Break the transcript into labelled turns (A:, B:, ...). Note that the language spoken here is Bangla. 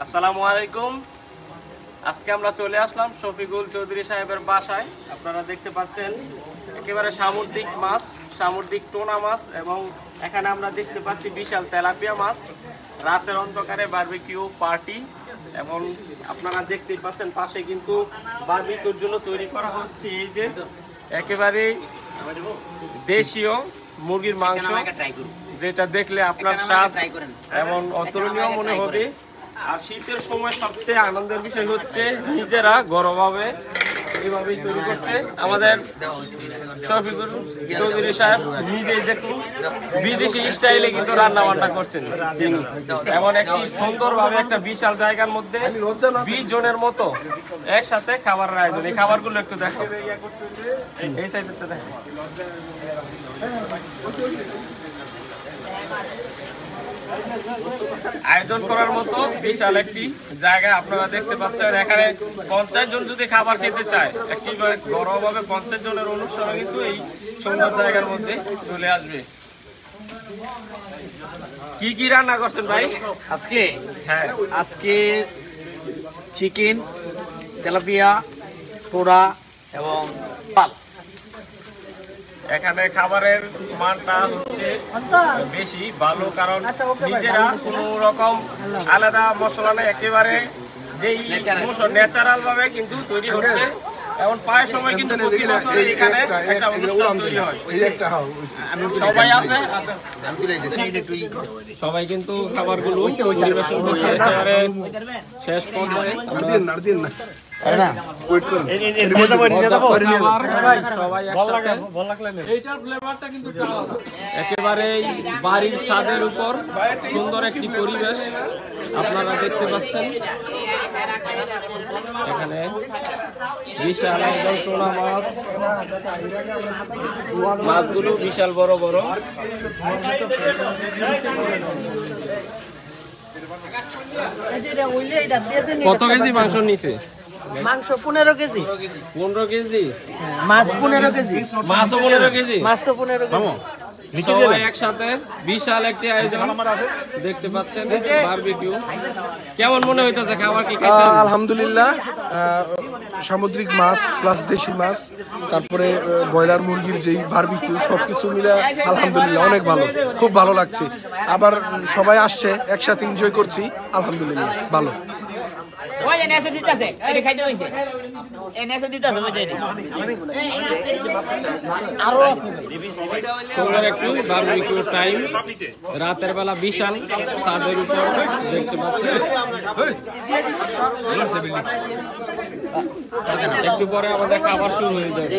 A: আসসালামু আলাইকুম। আজকে আমরা চলে আসলাম শফিকুল চৌধুরী সাহেবের বাসায়। আপনারা দেখতে পাচ্ছেন একেবারে সামুদ্রিক মাছ, সামুদ্রিক টোনা মাছ, এবং এখানে আমরা দেখতে পাচ্ছি বিশাল তেলাপিয়া মাছ। রাতের অন্ধকারে বারবিকিউ পার্টি, এবং আপনারা দেখতে পাচ্ছেন পাশে কিন্তু বারবিকিউর জন্য তৈরি করা হচ্ছে এই যে একেবারে দেশীয় মুরগির মাংস, যেটা দেখলে আপনার স্বাদ এমন অতুলনীয় মনে হবে। আর শীতের সময় সবচেয়ে আনন্দের বিষয় হচ্ছে নিজেরা ঘরোয়াভাবে এইভাবেই তৈরি করছে আমাদের শফিকুল চৌধুরী সাহেব। নিজেই দেখুন বিদেশি স্টাইলে কিন্তু রান্না বান্না করছেন তিনি, এমন একটি সুন্দরভাবে একটা বিশাল জায়গার মধ্যে 20 জনের মতো একসাথে খাবারের আয়োজন। এই খাবারগুলো একটু দেখো, এই সাইডে দেখো। আয়োজন করার মতো বিশাল একটি জায়গা আপনারা দেখতে পাচ্ছেন। এখানে 50 জন যদি খাবার খেতে চায়, একটি ঘরোয়াভাবে 50 জনের অনুষ্ঠান কিন্তু এই সুন্দর জায়গার মধ্যে চলে আসবে। কি কি রান্না করছেন ভাই
B: আজকে?
A: হ্যাঁ,
B: আজকে চিকেন, তেলাপিয়া, টোরা এবং পাল।
A: এখানে খাবারের মানটা হচ্ছে বেশি ভালো, কারণ নিজেরা কোনো রকম আলাদা মশলা নেই, একেবারে যেই ন্যাচারাল ভাবে কিন্তু তৈরি হচ্ছে। এখন প্রায় সময় কিন্তু প্রতি বছর এখানে একটা অনুষ্ঠান তৈরি হয়। সবাই আছে, সবাই কিন্তু খাবারগুলো পরিবেশন করছে একেবারে শেষ পর্যায়ে। একেবারে বাড়ির ছাদের উপর সুন্দর একটি পরিবেশ আপনারা দেখতে পাচ্ছেন। এখানে বিশাল একদম টোনা মাছ, মাছগুলো বিশাল বড় বড়। কত কেজি মাংস নিছে?
C: মাংস 15 কেজি।
A: 15 কেজি
C: মাছ 15 কেজি।
A: মাছও 15 কেজি।
C: মাছও 15 কেজি।
A: সবাই একসাথে বিশাল একটি আয়োজন দেখতে পাচ্ছেন। বারবিকিউ কেমন মনে হইতেছে? খাবার কি খাইছেন?
D: আলহামদুলিল্লাহ, সামুদ্রিক মাছ প্লাস দেশি মাছ, তারপরে ব্রয়লার মুরগির যেই বারবিকিউ, সবকিছু মিলে আলহামদুলিল্লাহ অনেক ভালো, খুব ভালো লাগছে। আবার সবাই আসছে, একসাথে এনজয় করছি, আলহামদুলিল্লাহ ভালো।
A: সুন্দর একটু বারবিকিউ টাইম, রাতের বেলা বিশাল ছাদের উপর দেখতে পাচ্ছেন। একটু পরে আমাদের খাবার শুরু হয়ে যাবে।